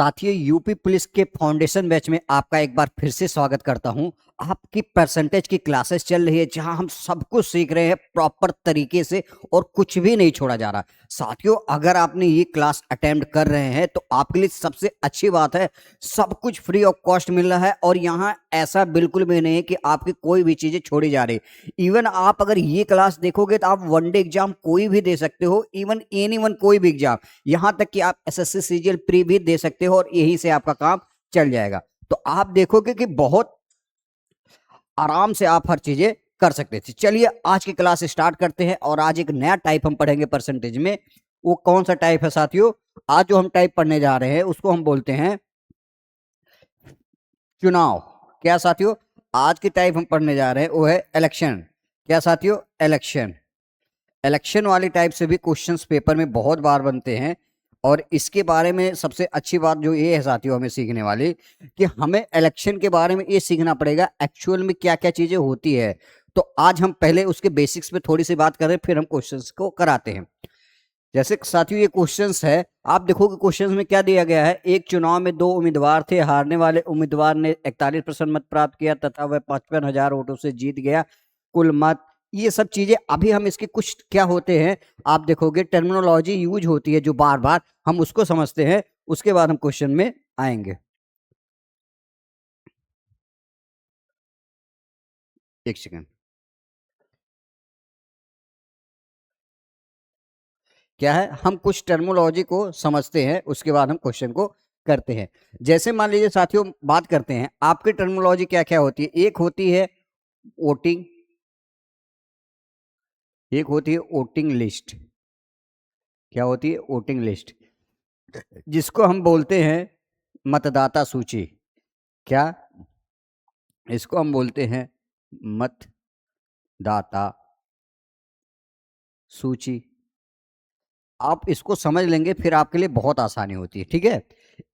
साथियों, UP police के foundation batch में आपका एक बार फिर से स्वागत करता हूं। आपकी परसेंटेज की क्लासेस चल रही है जहां हम सब कुछ सीख रहे हैं प्रॉपर तरीके से और कुछ भी नहीं छोड़ा जा रहा। साथियों, अगर आपने ये क्लास अटेम्प्ट कर रहे हैं तो आपके लिए सबसे अच्छी बात है, सब कुछ फ्री ऑफ कॉस्ट मिल रहा है और यहाँ ऐसा बिल्कुल भी नहीं है कि आपकी कोई भी चीजें छोड़ी जा रही। इवन आप अगर ये क्लास देखोगे तो आप वनडे एग्जाम कोई भी दे सकते हो, इवन एनीवन कोई भी एग्जाम, यहां तक कि आप एसएससी सीजीएल प्री भी दे सकते हो और यहीं से आपका काम चल जाएगा। तो आप देखोगे कि बहुत आराम से आप हर चीजें कर सकते थे। चलिए आज की क्लास स्टार्ट करते हैं और आज एक नया टाइप हम पढ़ेंगे परसेंटेज में। वो कौन सा टाइप है साथियों? आज जो हम टाइप पढ़ने जा रहे हैं उसको हम बोलते हैं चुनाव। क्या साथियों? आज की टाइप हम पढ़ने जा रहे हैं वो है इलेक्शन। क्या साथियों? इलेक्शन। इलेक्शन वाली टाइप से भी क्वेश्चंस पेपर में बहुत बार बनते हैं और इसके बारे में सबसे अच्छी बात जो ये है साथियों हमें सीखने वाली, कि हमें इलेक्शन के बारे में ये सीखना पड़ेगा एक्चुअल में क्या क्या चीजें होती है। तो आज हम पहले उसके बेसिक्स पे थोड़ी सी बात करें, फिर हम क्वेश्चंस को कराते हैं। जैसे साथियों ये क्वेश्चंस है, आप देखोगे क्वेश्चंस में क्या दिया गया है। एक चुनाव में 2 उम्मीदवार थे, हारने वाले उम्मीदवार ने 41% मत प्राप्त किया तथा वह 55,000 वोटों से जीत गया। कुल मत, ये सब चीजें अभी हम इसके कुछ क्या होते हैं आप देखोगे, टर्मिनोलॉजी यूज होती है जो बार बार, हम उसको समझते हैं, उसके बाद हम क्वेश्चन में आएंगे। एक सेकंड, क्या है, हम कुछ टर्मिनोलॉजी को समझते हैं उसके बाद हम क्वेश्चन को करते हैं। जैसे मान लीजिए साथियों बात करते हैं, आपकी टर्मिनोलॉजी क्या क्या होती है। एक होती है वोटिंग, एक होती है वोटिंग लिस्ट। क्या होती है? वोटिंग लिस्ट, जिसको हम बोलते हैं मतदाता सूची। क्या? इसको हम बोलते हैं मतदाता सूची। आप इसको समझ लेंगे फिर आपके लिए बहुत आसानी होती है, ठीक है।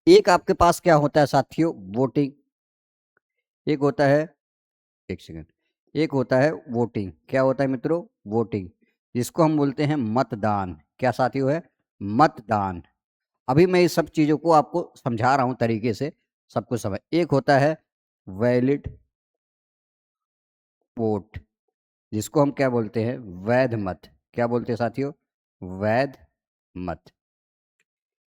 एक आपके पास क्या होता है साथियों? वोटिंग। एक होता है, एक सेकंड, एक होता है वोटिंग। क्या होता है मित्रों? वोटिंग, जिसको हम बोलते हैं मतदान। क्या साथियों है? मतदान। अभी मैं इस सब चीजों को आपको समझा रहा हूं तरीके से, सब कुछ समझ। एक होता है वैलिड वोट, जिसको हम क्या बोलते हैं? वैध मत। क्या बोलते हैं साथियों? वैध मत।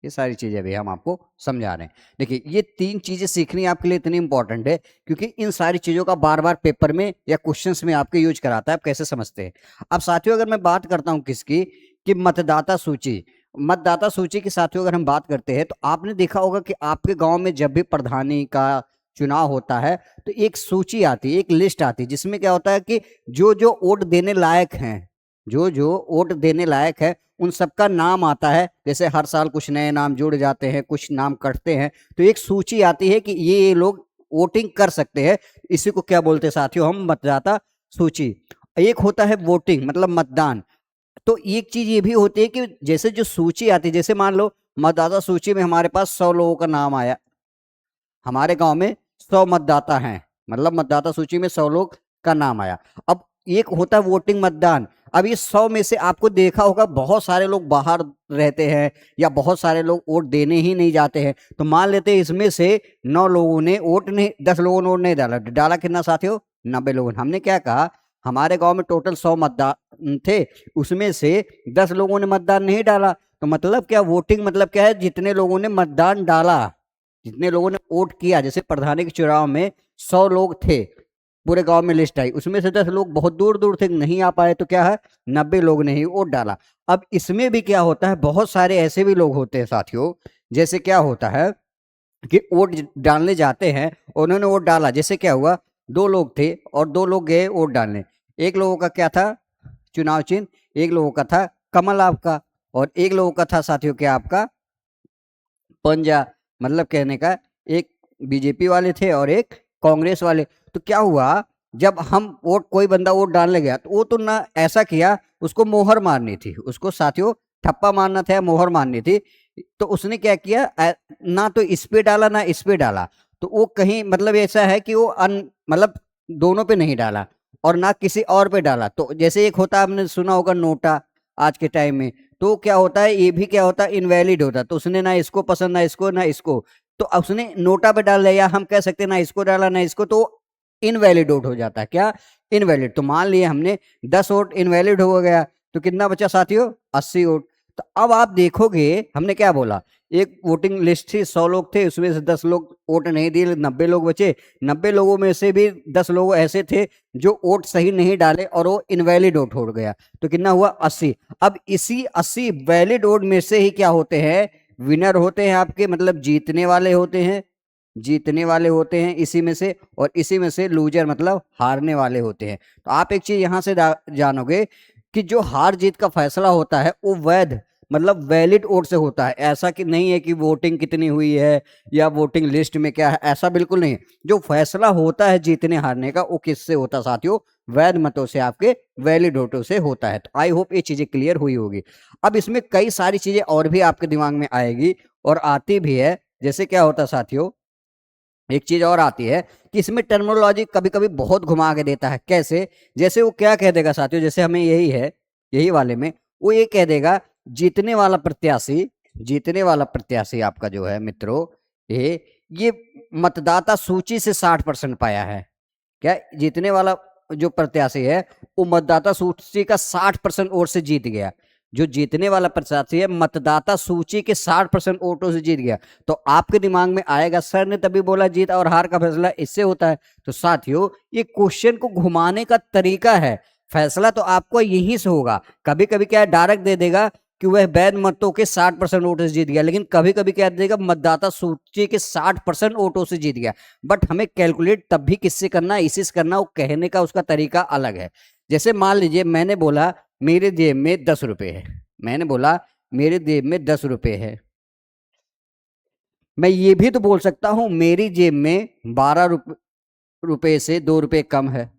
ये सारी चीजें भी हम आपको समझा रहे हैं। देखिए ये 3 चीजें सीखनी आपके लिए इतनी इंपॉर्टेंट है क्योंकि इन सारी चीजों का बार बार पेपर में या क्वेश्चंस में आपके यूज कराता है, आप कैसे समझते हैं। अब साथियों अगर मैं बात करता हूं किसकी, कि मतदाता सूची। मतदाता सूची की साथियों अगर हम बात करते हैं तो आपने देखा होगा कि आपके गांव में जब भी प्रधानी का चुनाव होता है तो एक सूची आती है, एक लिस्ट आती है, जिसमें क्या होता है कि जो जो वोट देने लायक हैं, जो जो वोट देने लायक है उन सबका नाम आता है। जैसे हर साल कुछ नए नाम जुड़ जाते हैं, कुछ नाम कटते हैं, तो एक सूची आती है कि ये लोग वोटिंग कर सकते हैं। इसी को क्या बोलते हैं साथियों? हम मतदाता सूची। एक होता है वोटिंग मतलब मतदान। तो एक चीज ये भी होती है कि जैसे जो सूची आती है, जैसे मान लो मतदाता सूची में हमारे पास 100 लोगों का नाम आया, हमारे गांव में 100 मतदाता हैं, मतलब मतदाता सूची में 100 लोग का नाम आया। अब एक होता है वोटिंग मतदान। अब ये 100 में से आपको देखा होगा बहुत सारे लोग बाहर रहते हैं या बहुत सारे लोग वोट देने ही नहीं जाते हैं। तो मान लेते हैं इसमें से 9 लोगों ने वोट नहीं, 10 लोगों ने वोट नहीं डाला। डाला कितना साथियों? 90 लोगों ने। हमने क्या कहा, हमारे गांव में टोटल 100 मतदान थे, उसमें से 10 लोगों ने मतदान नहीं डाला। तो मतलब क्या, वोटिंग मतलब क्या है? जितने लोगों ने मतदान डाला, जितने लोगों ने वोट किया। जैसे प्रधानी के चुनाव में 100 लोग थे, पूरे गांव में लिस्ट आई, उसमें से 10 लोग बहुत दूर दूर थे नहीं आ पाए, तो क्या है, 90 लोग ने ही वोट डाला। अब इसमें भी क्या होता है, बहुत सारे ऐसे भी लोग होते हैं साथियों, जैसे क्या होता है कि वोट डालने जाते हैं, उन्होंने वोट डाला। जैसे क्या हुआ, 2 लोग थे और 2 लोग गए वोट डालने। एक लोगों का क्या था? चुनाव चिन्ह। एक लोगों का था कमल आपका, और एक लोगों का था साथियों क्या आपका? पंजा। मतलब कहने का, एक बीजेपी वाले थे और एक कांग्रेस वाले। तो क्या हुआ, जब हम वोट, कोई बंदा वोट डालने गया तो वो तो ना ऐसा किया, उसको मोहर मारनी थी, उसको साथियों ठप्पा मारना था या मोहर मारनी थी। तो उसने क्या किया, ना तो इस पे डाला ना इस पे डाला। तो वो कहीं मतलब ऐसा है कि वो मतलब दोनों पे नहीं डाला और ना किसी और पे डाला। तो जैसे एक होता, आपने सुना होगा नोटा आज के टाइम में, तो क्या होता है, ये भी क्या होता है, इनवैलिड होता है। तो उसने ना इसको पसंद, ना इसको, ना इसको, तो उसने नोटा पे डाल दिया, हम कह सकते हैं ना इसको डाला ना इसको, तो इनवैलिड वोट हो जाता है। क्या, इनवैलिड। तो मान लिए हमने 10 वोट इनवैलिड हो गया, तो कितना बचा साथियों, 80 वोट। तो अब आप देखोगे हमने क्या बोला, एक वोटिंग लिस्ट थी, 100 लोग थे, उसमें से 10 लोग वोट नहीं दिए, 90 लोग बचे। 90 लोगों में से भी 10 लोग ऐसे थे जो वोट सही नहीं डाले और वो इनवैलिड वोट हो गया। तो कितना हुआ, 80। अब इसी 80 वैलिड वोट में से ही क्या होते हैं, विनर होते हैं आपके, मतलब जीतने वाले होते हैं, जीतने वाले होते हैं इसी में से, और इसी में से लूजर मतलब हारने वाले होते हैं। तो आप एक चीज यहां से जानोगे कि जो हार जीत का फैसला होता है वो वैध मतलब वैलिड वोट से होता है। ऐसा कि नहीं है कि वोटिंग कितनी हुई है या वोटिंग लिस्ट में क्या है, ऐसा बिल्कुल नहीं है। जो फैसला होता है जीतने हारने का वो किससे होता है साथियों, वैध मतों से, आपके वैलिड वोटों से होता है। तो आई होप ये चीजें क्लियर हुई होगी। अब इसमें कई सारी चीजें और भी आपके दिमाग में आएगी और आती भी है। जैसे क्या होता है साथियों, एक चीज और आती है कि इसमें टर्मिनोलॉजी कभी कभी बहुत घुमा के देता है। कैसे, जैसे वो क्या कह देगा साथियों, जैसे हमें यही है, यही वाले में वो ये कह देगा जीतने वाला प्रत्याशी, जीतने वाला प्रत्याशी आपका जो है मित्रों, ये मतदाता सूची से 60% पाया है। क्या, जीतने वाला जो प्रत्याशी है वो मतदाता सूची का 60% वोट से जीत गया। जो जीतने वाला प्रत्याशी है मतदाता सूची के 60% वोटों से जीत गया। तो आपके दिमाग में आएगा सर ने तभी बोला जीत और हार का फैसला इससे होता है। तो साथियों ये क्वेश्चन को घुमाने का तरीका है, फैसला तो आपको यहीं से होगा। कभी कभी क्या डायरेक्ट दे देगा कि वह वैध मतों के 60% वोटों से जीत गया, लेकिन कभी कभी क्या देगा, मतदाता सूची के 60% वोटों से जीत गया। बट हमें कैलकुलेट तब भी किससे करना है, इसी से करना, वो कहने का उसका तरीका अलग है। जैसे मान लीजिए मैंने बोला मेरे जेब में 10 रुपए है, मैंने बोला मेरे जेब में 10 रुपए है। मैं ये भी तो बोल सकता हूं मेरी जेब में 12 रुपए से 2 रुपए कम है,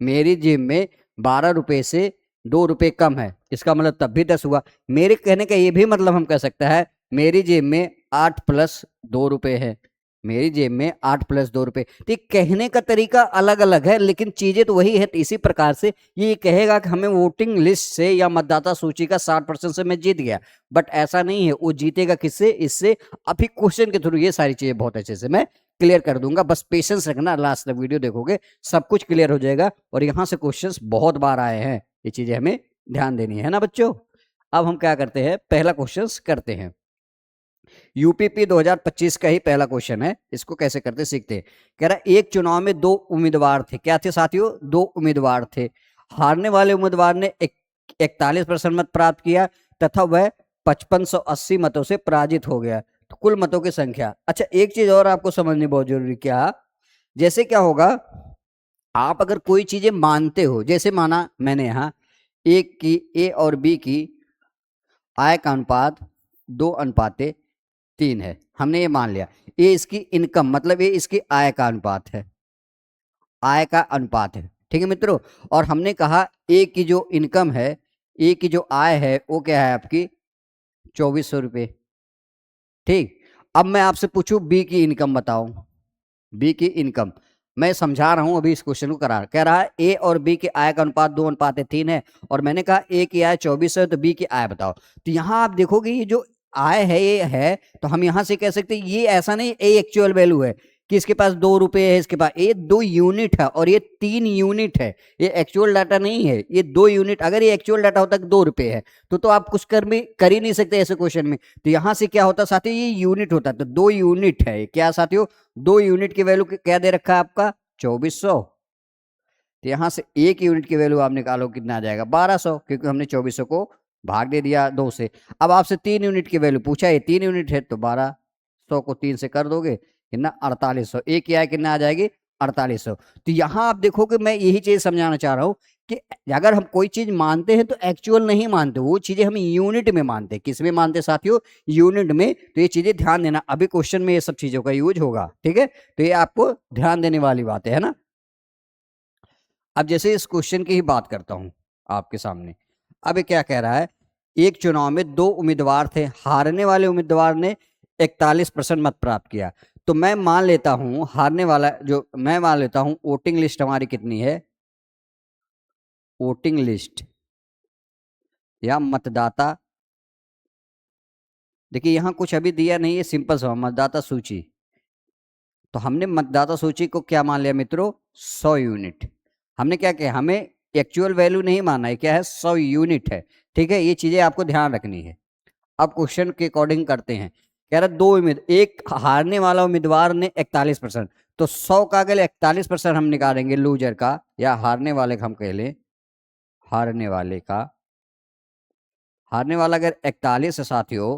मेरी जेब में 12 रुपए से 2 रुपए कम है, इसका मतलब तब भी 10 हुआ। मेरे कहने का ये भी मतलब हम कह सकते हैं मेरी जेब में 8 + 2 रुपए है, मेरी जेब में 8 + 2 रुपए। तो ये कहने का तरीका अलग अलग है लेकिन चीजें तो वही है। तो इसी प्रकार से ये कहेगा कि हमें वोटिंग लिस्ट से या मतदाता सूची का 60% से मैं जीत गया, बट ऐसा नहीं है। वो जीतेगा किससे, इससे। अभी क्वेश्चन के थ्रू ये सारी चीजें बहुत अच्छे से मैं क्लियर कर दूंगा, बस पेशेंस रखना, लास्ट तक वीडियो देखोगे सब कुछ क्लियर हो जाएगा। और यहां से क्वेश्चंस बहुत बार आए हैं, ये चीजें हमें ध्यान देनी है ना बच्चों। अब हम क्या करते हैं, पहला क्वेश्चंस करते हैं। यूपीपी 2025 का ही पहला क्वेश्चन है, इसको कैसे करते सीखते हैं। कह रहा है एक चुनाव में 2 उम्मीदवार थे, क्या थे साथियों, 2 उम्मीदवार थे। हारने वाले उम्मीदवार ने 41% मत प्राप्त किया तथा वह 5580 मतों से पराजित हो गया। तो कुल मतों की संख्या। अच्छा एक चीज और आपको समझनी बहुत जरूरी, क्या, जैसे क्या होगा, आप अगर कोई चीजें मानते हो, जैसे माना मैंने यहां एक की ए और बी की आय का अनुपात 2:3 है, हमने ये मान लिया। ये इसकी इनकम मतलब ये इसकी आय का अनुपात है, आय का अनुपात है, ठीक है मित्रों। और हमने कहा ए की जो इनकम है, ए की जो आय है वो क्या है आपकी 2400 रुपये, ठीक। अब मैं आपसे पूछूं बी की इनकम बताओ, बी की इनकम। मैं समझा रहा हूं अभी इस क्वेश्चन को, करा कह रहा है ए और बी के आय का अनुपात 2:3 है, और मैंने कहा ए की आय 24 है तो बी की आय बताओ। तो यहां आप देखोगे ये जो आय है ये है, तो हम यहां से कह सकते हैं ये ऐसा नहीं ए एक्चुअल वैल्यू है कि इसके पास 2 रुपए है, इसके पास ये 2 यूनिट है और ये 3 यूनिट है। ये एक्चुअल डाटा नहीं है, ये 2 यूनिट। अगर ये एक्चुअल डाटा होता 2 रुपए है तो आप कुछ कर ही नहीं सकते ऐसे क्वेश्चन में। तो यहां से क्या होता साथियों, ये यूनिट होता, तो 2 यूनिट है क्या साथियों, 2 यूनिट की वैल्यू क्या दे रखा है आपका 2400। तो यहां से एक यूनिट की वैल्यू आप निकालो कितना आ जाएगा 1200, क्योंकि हमने 2400 को भाग दे दिया 2 से। अब आपसे 3 यूनिट की वैल्यू पूछा है, 3 यूनिट है तो 1200 को 3 से कर दोगे कितना 4800, एक की आय कितना आ जाएगी 4800। तो यहां आप देखो कि मैं यही चीज समझाना चाह रहा हूं कि अगर हम कोई चीज मानते हैं तो एक्चुअल नहीं मानते, वो चीजें हम यूनिट में मानते हैं। किस में मानते साथियों, यूनिट में। तो ये चीजें ध्यान देना, अभी क्वेश्चन में ये सब चीजों का यूज होगा, ठीक है। तो ये आपको ध्यान देने वाली बात है ना। अब जैसे इस क्वेश्चन की ही बात करता हूं आपके सामने। अब ये क्या कह रहा है, एक चुनाव में 2 उम्मीदवार थे, हारने वाले उम्मीदवार ने 41% मत प्राप्त किया। तो मैं मान लेता हूं हारने वाला जो, मैं मान लेता हूं वोटिंग लिस्ट हमारी कितनी है, वोटिंग लिस्ट या मतदाता देखिए यहाँ कुछ अभी दिया नहीं है, सिंपल सा मतदाता सूची। तो हमने मतदाता सूची को क्या मान लिया मित्रों, 100 यूनिट। हमने क्या किया, हमें एक्चुअल वैल्यू नहीं माना है, क्या है, 100 यूनिट है। ठीक है, ये चीजें आपको ध्यान रखनी है। अब क्वेश्चन के अकॉर्डिंग करते हैं। कह रहा दो उम्मीद, एक हारने वाला उम्मीदवार ने 41%, तो 100 का अगर 41% हम निकालेंगे लूजर का या हारने वाले का, हम कह लें हारने वाले का, हारने वाला अगर 41 है साथियों,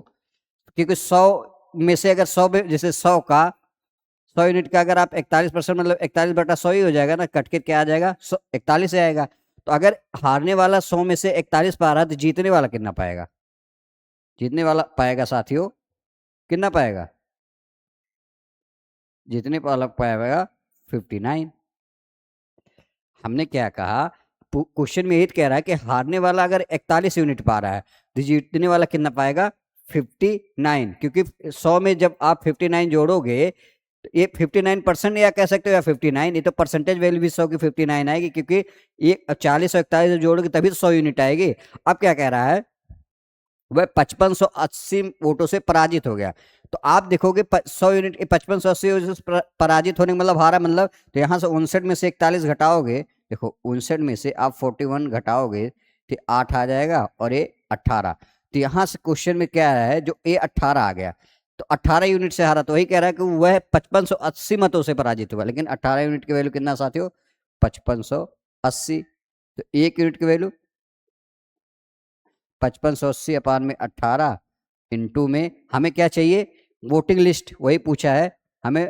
क्योंकि 100 में से अगर 100 जैसे 100 का, 100 यूनिट का अगर आप 41%, मतलब 41/100 ही हो जाएगा ना, कट के क्या आ जाएगा, 41 से आएगा। तो अगर हारने वाला 100 में से 41 पा रहा है, तो जीतने वाला कितना पाएगा, जीतने वाला पाएगा साथियों कितना पाएगा, जीतने वाला पाएगा 59। हमने क्या कहा, क्वेश्चन में यही कह रहा है कि हारने वाला अगर 41 यूनिट पा रहा है, तो जीतने वाला कितना पाएगा, 59। क्योंकि 100 में जब आप 59 जोड़ोगे, तो ये 59% या कह सकते हो या 59, ये तो परसेंटेज वैल्यू भी 100 की 59 आएगी, क्योंकि ये 40 और 41 जोड़ोगे तभी तो 100 यूनिट आएगी। अब क्या कह रहा है, वह 5580 वोटों से पराजित हो गया। तो आप देखोगे 100 यूनिट 5580 पराजित होने का मतलब हारा, मतलब तो यहां से 59 में से 41 घटाओगे, देखो 59 में से आप 41 घटाओगे तो 8 आ जाएगा और ये 18। तो यहां से क्वेश्चन में क्या है, जो ये 18 आ गया, तो 18 यूनिट से हारा, तो वही कह रहा है कि वह 5580 मतों से पराजित हुआ। लेकिन 18 यूनिट की वैल्यू कितना साथियों, 5580। तो 1 यूनिट की वैल्यू 5580 अपान में 18 इंटू में हमें क्या चाहिए, वोटिंग लिस्ट, वही पूछा है हमें,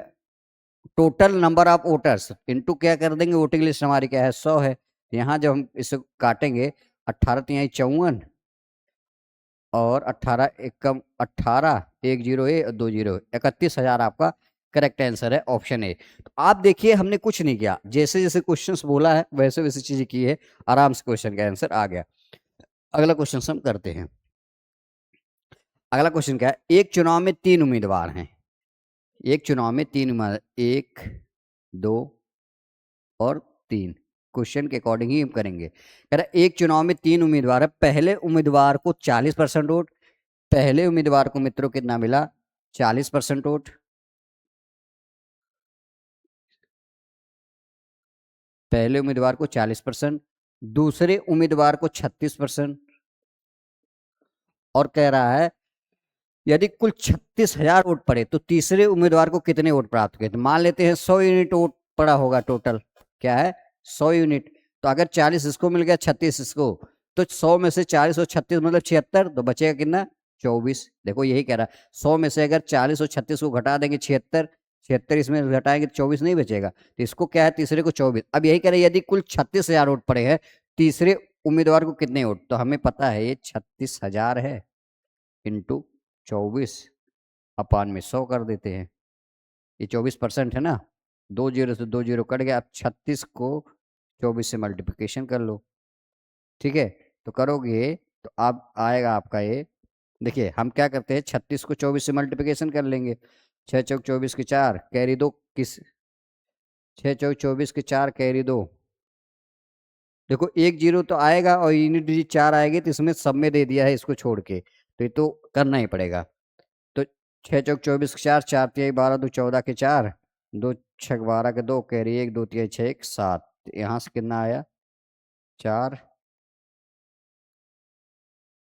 total number of voters into क्या कर देंगे, वोटिंग लिस्ट हमारी क्या है, 100 है। यहाँ जब हम इसे काटेंगे, 18 तिहाई 54 और 18 एकम 18, 10 ए और 20, 31,000 आपका करेक्ट आंसर है, ऑप्शन ए। तो आप देखिए हमने कुछ नहीं किया, जैसे जैसे क्वेश्चंस बोला है वैसे वैसे चीजें की है, आराम से क्वेश्चन का आंसर आ गया। अगला क्वेश्चन हम करते हैं। अगला क्वेश्चन क्या है, एक चुनाव में 3 उम्मीदवार हैं, एक चुनाव में 3 उम्मीदवार, 1 2 और 3। क्वेश्चन के अकॉर्डिंग ही हम करेंगे। कह रहा एक चुनाव में 3 उम्मीदवार है, पहले उम्मीदवार को 40% वोट, पहले उम्मीदवार को मित्रों कितना मिला, 40% वोट, पहले उम्मीदवार को 40%, दूसरे उम्मीदवार को 36%, और कह रहा है यदि कुल 36,000 वोट पड़े तो तीसरे उम्मीदवार को कितने वोट प्राप्त हुए। तो मान लेते हैं 100 यूनिट वोट पड़ा होगा टोटल, क्या है 100 यूनिट। तो अगर 40 इसको मिल गया, 36 इसको, तो 100 में से 40 और 36 मतलब 76, तो बचेगा कितना, 24। देखो यही कह रहा है, 100 में से अगर 40 और 36 को घटा देंगे 76, 76 इसमें घटाएंगे तो 24 नहीं बचेगा। तो इसको क्या है, तीसरे को 24। अब यही कह रहे हैं यदि कुल 36,000 वोट पड़े हैं, तीसरे उम्मीदवार को कितने वोट, तो हमें पता है ये 36,000 है इंटू 24 अपान में 100 कर देते हैं। ये 24% है ना, 2 जीरो से 2 जीरो कट गया। अब 36 को 24 से मल्टीप्लिकेशन कर लो, ठीक है। तो करोगे तो अब आएगा आपका ये, देखिए हम क्या करते हैं, 36 को 24 से मल्टीप्लिकेशन कर लेंगे, 6 चौक 24 के 4 कैरी 2 किस, 6 चौक 24 के 4 कैरी 2, देखो 1 जीरो तो आएगा और यूनिट डिजिट 4 आएगी, तो इसमें सब में दे दिया है इसको छोड़ के, तो ये तो करना ही पड़ेगा। तो 6 चौक 24 के 4, 4 तिहाई 12, 2 14 के 4, 2 छक 12 के 2 कैरी 1, 2 तिहाई 6 1 7, यहाँ से कितना आया, 4,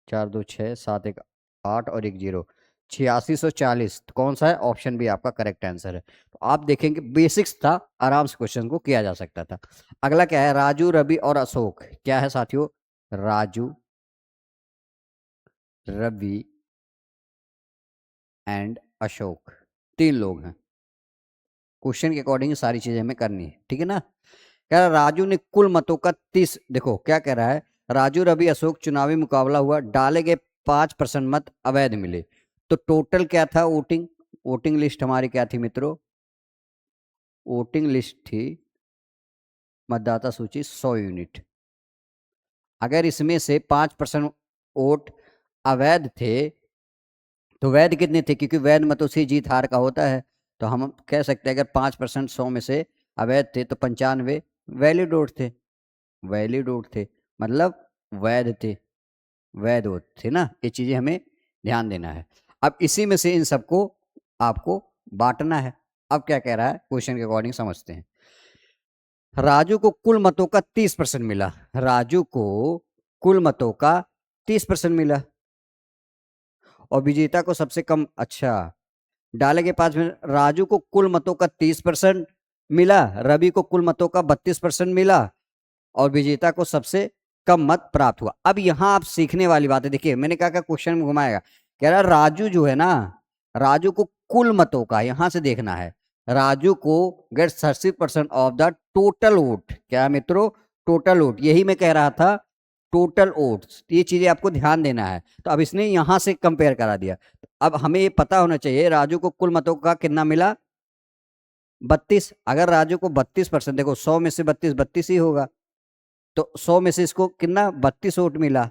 4 2 6 7 1 8 और 1 जीरो, 8640। तो कौन सा है, ऑप्शन बी आपका करेक्ट आंसर है। तो आप देखेंगे बेसिक्स था, आराम से क्वेश्चन को किया जा सकता था। अगला क्या है, राजू रवि और अशोक, क्या है साथियों, राजू रवि एंड अशोक, 3 लोग हैं। क्वेश्चन के अकॉर्डिंग सारी चीजें हमें करनी है, ठीक है ना। कह रहा राजू ने कुल मतों का 30, देखो क्या कह रहा है, राजू रवि अशोक चुनावी मुकाबला हुआ, डाले गए 5% मत अवैध मिले। तो टोटल क्या था वोटिंग, वोटिंग लिस्ट हमारी क्या थी मित्रों, वोटिंग लिस्ट थी मतदाता सूची 100 यूनिट। अगर इसमें से 5% वोट अवैध थे, तो वैध कितने थे, क्योंकि वैध मतों से जीत हार का होता है। तो हम कह सकते हैं अगर 5% 100 में से अवैध थे, तो 95 वैलिड वोट थे, वैलिड वोट थे, मतलब वैध थे, वैध वोट थे ना। ये चीजें हमें ध्यान देना है। अब इसी में से इन सबको आपको बांटना है। अब क्या कह रहा है क्वेश्चन के अकॉर्डिंग समझते हैं। राजू को कुल मतों का 30% मिला। राजू को कुल मतों का 30% मिला और विजेता को सबसे कम। अच्छा, डाले के 5 मिनट। राजू को कुल मतों का 30% मिला, रवि को कुल मतों का 32% मिला और विजेता को सबसे कम मत प्राप्त हुआ। अब यहां आप सीखने वाली बात है, देखिए मैंने कहा क्वेश्चन में घुमाएगा। कह रहा राजू जो है ना, राजू को कुल मतों का यहां से देखना है। राजू को get 30% of the total vote. क्या मित्रों? टोटल वोट, यही मैं कह रहा था, टोटल वोट्स। ये चीजें आपको ध्यान देना है। तो अब इसने यहां से कंपेयर करा दिया। अब हमें ये पता होना चाहिए राजू को कुल मतों का कितना मिला, 32। अगर राजू को 32%, देखो 100 में से 32 32 ही होगा, तो 100 में से इसको कितना 32 वोट मिला।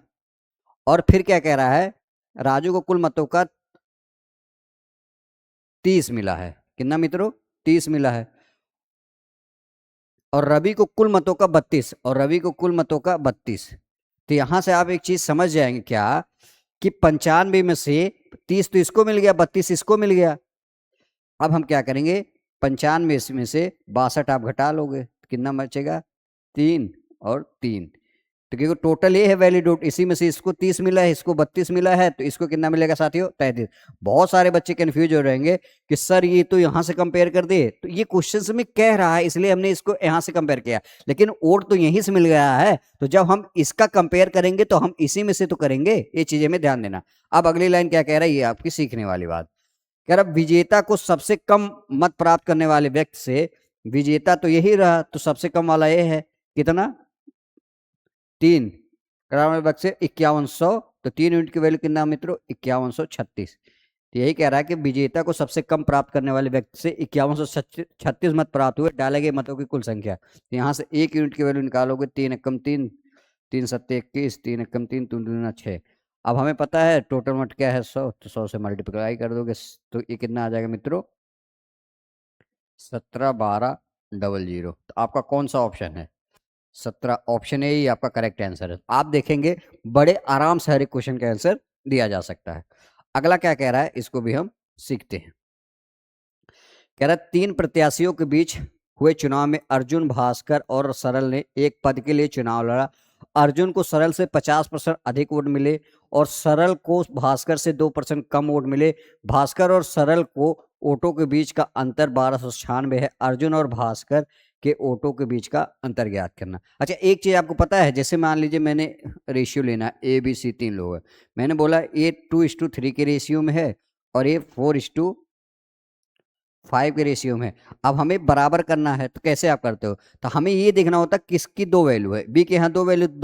और फिर क्या कह रहा है, राजू को कुल मतों का 30 मिला है। कितना मित्रों? 30 मिला है। और रवि को कुल मतों का 32, और रवि को कुल मतों का 32। तो यहां से आप एक चीज समझ जाएंगे क्या, कि 95 में से 30 तो इसको मिल गया, 32 इसको मिल गया। अब हम क्या करेंगे, 95 में से 62 आप घटा लोगे तो कितना बचेगा, 3 और 3। तो क्योंकि टोटल ये है वैलिड वोट, इसी में से इसको 30 मिला है, इसको 32 मिला है, तो इसको कितना मिलेगा साथियों, 33। बहुत सारे बच्चे कंफ्यूज हो रहेंगे कि सर ये तो यहां से कंपेयर कर दे। तो ये क्वेश्चन में कह रहा है इसलिए हमने इसको यहां से कंपेयर किया, लेकिन वोट तो यहीं से मिल गया है। तो जब हम इसका कंपेयर करेंगे तो हम इसी में से तो करेंगे। ये चीजें में ध्यान देना। अब अगली लाइन क्या कह रहा है, ये आपकी सीखने वाली बात। कह रहा विजेता को सबसे कम मत प्राप्त करने वाले व्यक्ति से, विजेता तो यही रहा, तो सबसे कम वाला ये है, कितना, 3। करार बक्स से 5100, तो 3 यूनिट की वैल्यू कितना मित्रों, 5136। तो यही कह रहा है कि विजेता को सबसे कम प्राप्त करने वाले व्यक्ति से 5136 मत प्राप्त हुए, डाले गए मतों की कुल संख्या। तो यहाँ से 1 यूनिट की वैल्यू निकालोगे, 3 एकम 3, 3 सत्ते 21, 3 एकम 3, 3 दूना 6। अब हमें पता है टोटल मत क्या है 100, तो 100 से मल्टीप्लाई कर दोगे तो ये कितना आ जाएगा मित्रों, 171200। तो आपका कौन सा ऑप्शन है, 17 ऑप्शन ए ही आपका करेक्ट आंसर है। आप देखेंगे बड़े आराम से हर एक क्वेश्चन का आंसर दिया जा सकता है। अगला क्या कह रहा है, इसको भी हम सीखते हैं। कह रहा है 3 प्रत्याशियों के बीच हुए चुनाव में अर्जुन, भास्कर और सरल ने एक पद के लिए चुनाव लड़ा। अर्जुन को सरल से 50% अधिक वोट मिले और सरल को भास्कर से 2% कम वोट मिले। भास्कर और सरल को वोटों के बीच का अंतर 1296 है। अर्जुन और भास्कर के वोटों के बीच का अंतर ज्ञात करना। अच्छा, एक चीज आपको पता है, जैसे मान लीजिए मैंने रेशियो लेना, ए बी सी 3 लोग है, मैंने बोला ए 2:3 के रेशियो में है और ए 4:5 के रेशियो में। अब हमें बराबर करना है, तो कैसे आप करते हो, तो हमें ये देखना होता है किसकी 2 वैल्यू है। बी के यहाँ 2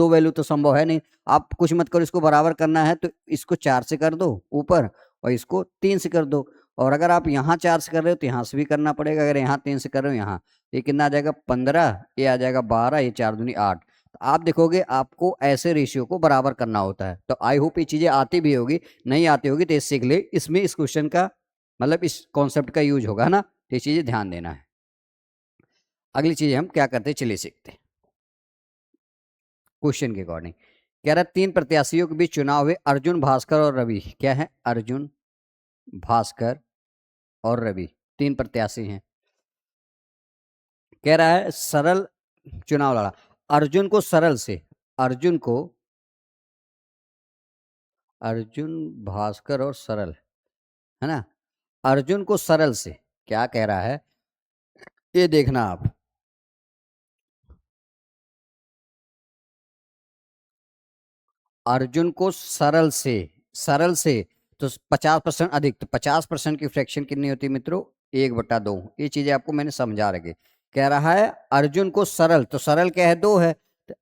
वैल्यू तो संभव है नहीं। आप कुछ मत करो, इसको बराबर करना है तो इसको 4 से कर दो ऊपर और इसको 3 से कर दो। और अगर आप यहाँ 4 से कर रहे हो तो यहाँ से भी करना पड़ेगा। अगर यहाँ 3 से कर रहे हो यहाँ, ये कितना आ जाएगा 15, ये आ जाएगा 12, ये 4 दूनी 8। तो आप देखोगे आपको ऐसे रेशियो को बराबर करना होता है। तो आई होप ये चीजें आती भी होगी, नहीं आती होगी तो सीख ले। इसमें इस क्वेश्चन का मतलब इस कॉन्सेप्ट का यूज होगा ना, तो ये चीजें ध्यान देना है। अगली चीज हम क्या करते हैं, चलिए सीखते हैं क्वेश्चन के अकॉर्डिंग। कह रहा है 3 प्रत्याशियों के बीच चुनाव हुए, अर्जुन, भास्कर और रवि। क्या है, अर्जुन, भास्कर और रवि 3 प्रत्याशी हैं। कह रहा है सरल चुनाव लड़ा। अर्जुन को सरल से, अर्जुन को, अर्जुन, भास्कर और सरल, है ना। अर्जुन को सरल से क्या कह रहा है, ये देखना आप। अर्जुन को सरल से, सरल से तो 50% अधिक, तो 50% की फ्रैक्शन कितनी होती है मित्रों, 1/2। ये चीजें आपको मैंने समझा रखी। कह रहा है अर्जुन को सरल, तो सरल क्या है, 2 है,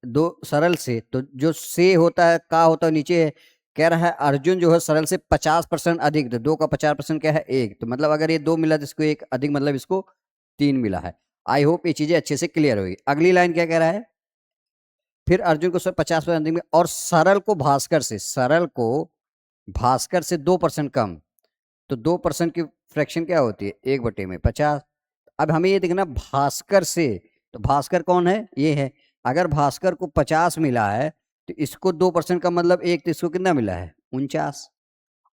2 सरल से, तो जो से होता है का होता है नीचे है। कह रहा है अर्जुन जो है सरल से 50% अधिक, तो 2 का 50% क्या है 1, तो मतलब अगर ये 2 मिला तो इसको 1 अधिक, मतलब इसको 3 मिला है। आई होप ये चीजें अच्छे से क्लियर होगी। अगली लाइन क्या कह रहा है, फिर अर्जुन को सर 50% अधिक में, और सरल को भास्कर से, सरल को भास्कर से 2% कम, तो 2% की फ्रैक्शन क्या होती है, 1/50। अब हमें ये देखना भास्कर से, तो भास्कर कौन है, ये है। अगर भास्कर को 50 मिला है तो इसको 2% का मतलब 1, तो इसको कितना मिला है 49।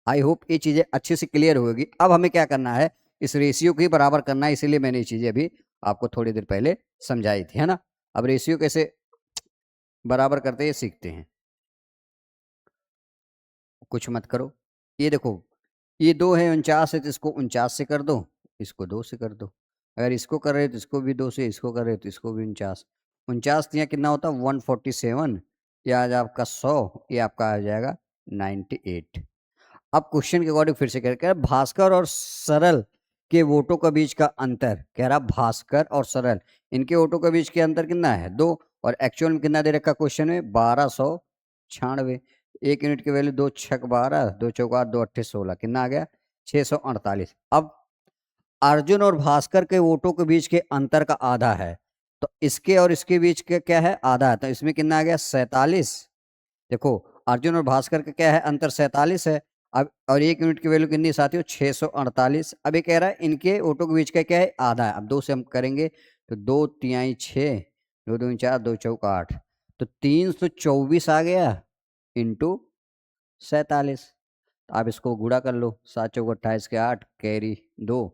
आई होप ये चीजें अच्छे से क्लियर होगी। अब हमें क्या करना है, इस रेशियो को ही बराबर करना है, इसीलिए मैंने ये चीजें अभी आपको थोड़ी देर पहले समझाई थी, है ना। अब रेशियो कैसे बराबर करते हैं ये सीखते हैं। कुछ मत करो, ये देखो, ये 2 है 49 है, तो इसको 49 से कर दो, इसको 2 से कर दो। अगर इसको कर रहे हो तो इसको भी 2 से, इसको कर रहे हो तो इसको भी 49। 49 यहाँ कितना होता है 147, ये आज आपका 100, ये आपका आ जाएगा 98। अब क्वेश्चन के अकॉर्डिंग फिर से कह रहा है भास्कर और सरल के वोटों के बीच का अंतर, कह रहा भास्कर और सरल इनके वोटों के बीच के अंतर कितना है 2, और एक्चुअल में कितना दे रखा क्वेश्चन में 1296। 1 यूनिट की वैल्यू 2 छक 12, 2 चौक 8, 2 अट्ठे 16, कितना आ गया 648। अब अर्जुन और भास्कर के वोटों के बीच के अंतर का आधा है, तो इसके और इसके बीच के क्या है आधा है, तो इसमें कितना आ गया 47। देखो अर्जुन और भास्कर का क्या है अंतर 47 है। अब और 1 यूनिट की वैल्यू कितनी साथियों 648। अब ये कह रहा है इनके वोटों के बीच का क्या है आधा है। अब 2 से हम करेंगे तो 2 तिहाई 6, 2 दूनी 4, 2 चौक 8, तो 324 आ गया इंटू 47। तो आप इसको गुणा कर लो, 7 चौक 28 के 8 कैरी 2,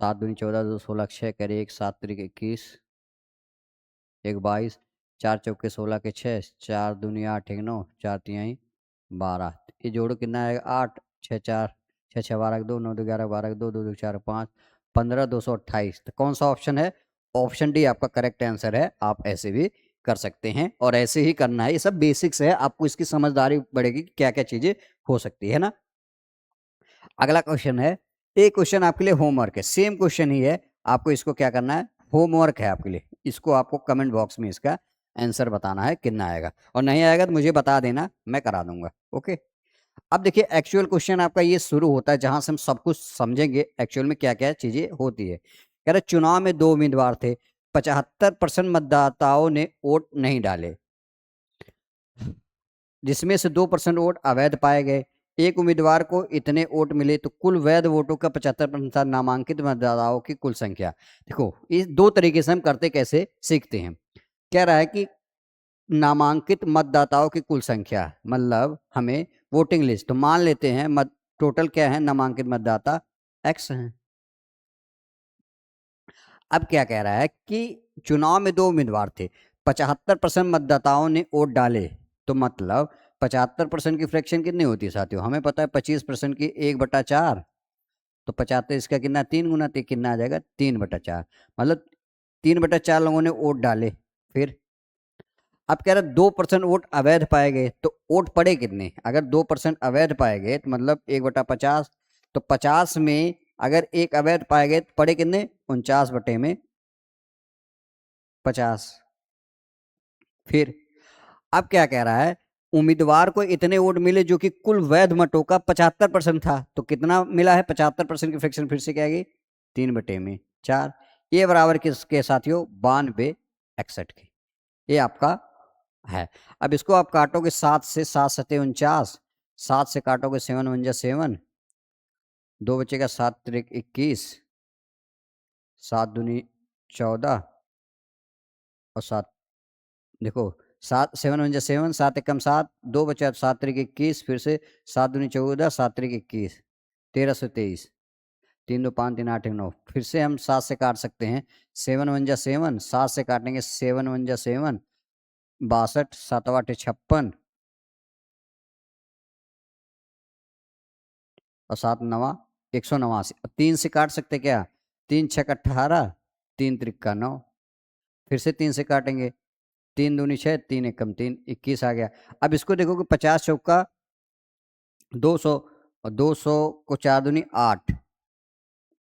7 दूनी 14, 2 16 6 कैरी 1, 7 त्रिक 21, 1 22, 4 चौके 16 के 6, 4 दूनी 8 1 9, 4 तिहाई 12, ये जोड़ो कितना आएगा 8 6 4 6 6 12 2 9 2 11 12 2 2 2 4 5 15 228। तो कौन सा ऑप्शन है, ऑप्शन डी आपका करेक्ट आंसर है। आप ऐसे भी कर सकते हैं और ऐसे ही करना है, ये सब बेसिक्स है, आपको इसकी समझदारी बढ़ेगी क्या क्या चीजें हो सकती है ना। अगला क्वेश्चन है, एक क्वेश्चन आपके लिए होमवर्क है, सेम क्वेश्चन ही है, आपको इसको क्या करना है होमवर्क है आपके लिए, इसको आपको कमेंट बॉक्स में इसका आंसर बताना है कितना आएगा, और नहीं आएगा तो मुझे बता देना, मैं करा दूंगा। ओके, अब देखिए एक्चुअल क्वेश्चन आपका ये शुरू होता है जहां से हम सब कुछ समझेंगे एक्चुअल में क्या क्या चीजें होती है। कह रहे चुनाव में 2 उम्मीदवार थे, 75% मतदाताओं ने वोट नहीं डाले, जिसमें से 2% वोट अवैध पाए गए। एक उम्मीदवार को इतने वोट मिले तो कुल वैध वोटों का 75% नामांकित मतदाताओं की कुल संख्या। देखो इस 2 तरीके से हम करते कैसे सीखते हैं। कह रहा है कि नामांकित मतदाताओं की कुल संख्या, मतलब हमें वोटिंग लिस्ट, तो मान लेते हैं टोटल क्या है नामांकित मतदाता एक्स हैं। अब क्या कह रहा है कि चुनाव में 2 उम्मीदवार थे, 75% मतदाताओं ने वोट डाले, तो मतलब 75% की फ्रैक्शन कितनी होती है साथियों, हमें पता है 25% की 1/4, तो 75 इसका कितना 3 गुना, तो कितना आ जाएगा 3/4, मतलब 3/4 लोगों ने वोट डाले। फिर अब कह रहा 2% वोट अवैध पाए गए, तो वोट पड़े कितने, अगर 2% अवैध पाए गए तो मतलब 1/50, तो 50 में अगर एक अवैध पाए गए तो पड़े कितने 49/50। फिर अब क्या कह रहा है, उम्मीदवार को इतने वोट मिले जो कि कुल वैध मतों का 75% था, तो कितना मिला है 75% की फ्रैक्शन फिर से क्या आएगी 3/4, ये बराबर किसके साथियों 92/61 के, ये आपका है। अब इसको आप काटोगे 7 से, 7 सते 49, 7 से काटोगे 7 1 जा 7, 2 बचेगा 7 त्रिक 21, 7 दूनी 14 और 7, देखो 7 7 1 जा 7, 7 एकम 7, 2 बचा 7 त्रिक 21, फिर से 7 दूनी 14, 7 त्रिक 21, 1323, 3 2 5 3 8 1 9, फिर से हम 7 से काट सकते हैं, 7 1 जा 7, 7 से काटेंगे 7 1 जा 7, 62, 7 8 56 और 7 9 189, 3 से काट सकते क्या, 3 6 18, 3 त्रिक 9, फिर से 3 से काटेंगे, 3 दूनी 6, 3 एकम 3, 21 आ गया। अब इसको देखो कि 50 चौका 200, और 200 को 4 दूनी 8,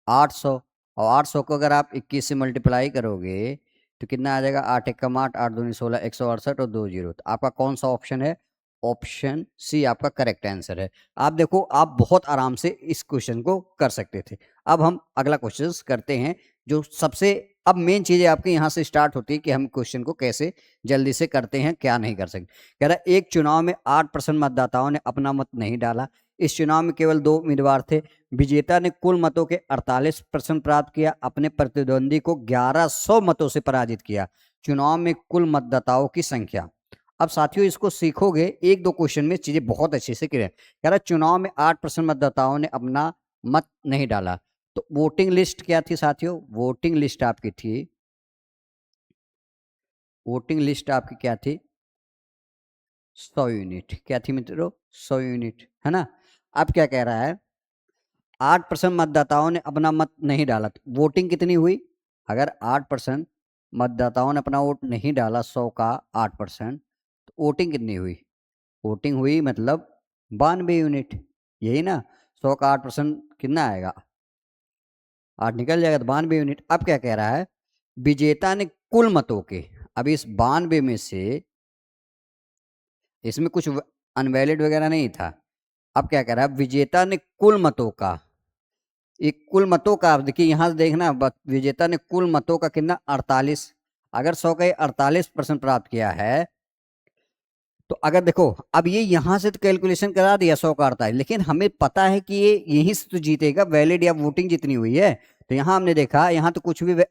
800, और 800 को अगर आप 21 से मल्टीप्लाई करोगे तो कितना आ जाएगा 8 एकम 8, 8 दूनी 16, 168 और 2 जीरो, तो आपका कौन सा ऑप्शन है, ऑप्शन सी आपका करेक्ट आंसर है। आप देखो आप बहुत आराम से इस क्वेश्चन को कर सकते थे। अब हम अगला क्वेश्चन करते हैं, जो सबसे अब मेन चीजें आपके यहाँ से स्टार्ट होती है कि हम क्वेश्चन को कैसे जल्दी से करते हैं, क्या नहीं कर सकते। कह रहा है एक चुनाव में 8% मतदाताओं ने अपना मत नहीं डाला, इस चुनाव में केवल 2 उम्मीदवार थे, विजेता ने कुल मतों के 48% प्राप्त किया, अपने प्रतिद्वंदी को 1100 मतों से पराजित किया, चुनाव में कुल मतदाताओं की संख्या। अब साथियों इसको सीखोगे, एक दो क्वेश्चन में चीजें बहुत अच्छे से क्लियर। कह रहा चुनाव में 8% मतदाताओं ने अपना मत नहीं डाला। तो वोटिंग लिस्ट क्या थी साथियों? वोटिंग लिस्ट आपकी थी, वोटिंग लिस्ट आपकी क्या थी? 100 यूनिट। क्या थी मित्रों? 100 यूनिट, है ना। अब क्या कह रहा है? 8% मतदाताओं ने अपना मत नहीं डाला, तो वोटिंग कितनी हुई? अगर 8% मतदाताओं ने अपना वोट नहीं डाला, 100 का 8%, तो वोटिंग कितनी हुई? वोटिंग हुई मतलब 92 यूनिट, यही ना। 100 का 8% कितना आएगा? 8 निकल जाएगा, तो 92 यूनिट। अब क्या कह रहा है? विजेता ने कुल मतों के, अब इस 92 में से, इसमें कुछ अनवैलिड वगैरह नहीं था। अब क्या कह रहा है? विजेता ने कुल मतों का, एक कुल मतों का, आप देखिए यहां से देखना, विजेता ने कुल मतों का कितना? 48। अगर 100 का 48% प्राप्त किया है, तो अगर देखो, अब ये यहां से तो कैलकुलेशन करा दिया 100 का 48, लेकिन हमें पता है कि ये यहीं से तो जीतेगा, वैलिड या वोटिंग जितनी हुई है। तो यहां हमने देखा, यहां तो कुछ भी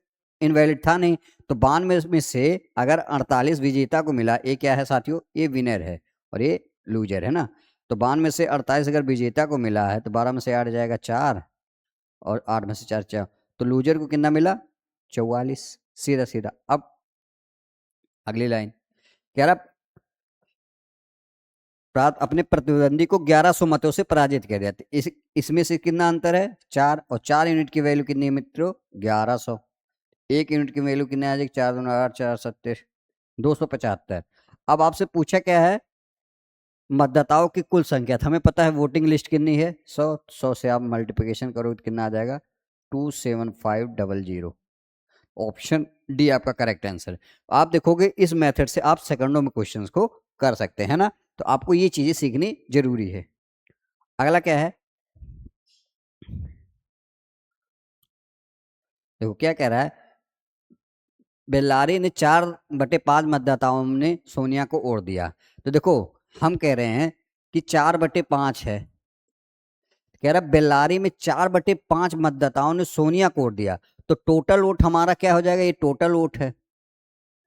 इनवैलिड था नहीं। तो 92 में से अगर 48 विजेता को मिला, ये क्या है साथियों? ये विनर है और ये लूजर है ना। तो 92 में से 48 अगर विजेता को मिला है, तो 12 में से 8 जाएगा 4, और 8 में से 4 4, तो लूजर को कितना मिला? 44। सीधा सीधा। अब अगली लाइन कह रहा, प्राप्त अपने प्रतिद्वंदी को 1100 मतों से पराजित किया गया। इसमें से कितना अंतर है? 4, और 4 यूनिट की वैल्यू कितनी है मित्रों? 1100। 1 यूनिट की वैल्यू कितनी आ जाएगी? 4 दूना 8, 4 सत्तर, 275। अब आपसे पूछा क्या है? मतदाताओं की कुल संख्या। तो हमें पता है वोटिंग लिस्ट कितनी है? 100। 100 से आप मल्टीप्लिकेशन करो तो कितना आ जाएगा? 27500। ऑप्शन डी आपका करेक्ट आंसर। आप देखोगे इस मेथड से आप सेकंडों में क्वेश्चंस को कर सकते हैं ना। तो आपको ये चीजें सीखनी जरूरी है। अगला क्या है? देखो क्या कह रहा है? बेल्लारी ने 4/5 मतदाताओं ने सोनिया को वोट दिया। तो देखो हम कह रहे हैं कि 4/5 है। कह रहा बेल्लारी में 4/5 मतदाताओं ने सोनिया को वोट दिया, तो टोटल वोट हमारा क्या हो जाएगा? ये टोटल वोट है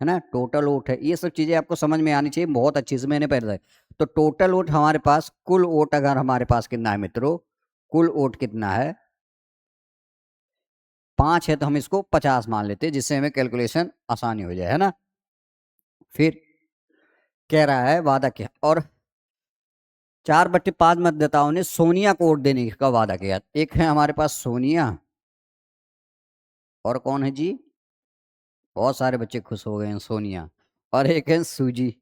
ना, टोटल वोट है। ये सब चीजें आपको समझ में आनी चाहिए बहुत अच्छी से, मैंने पहले। तो टोटल वोट हमारे पास, कुल वोट अगर हमारे पास कितना है मित्रों? कुल वोट कितना है? 5 है, तो हम इसको 50 मान लेते हैं, जिससे हमें कैलकुलेशन आसानी हो जाए, है ना। फिर कह रहा है वादा किया, और 4/5 मतदाताओं ने सोनिया को वोट देने का वादा किया। एक है हमारे पास सोनिया, और कौन है जी? बहुत सारे बच्चे खुश हो गए हैं, सोनिया। और एक है सूजी।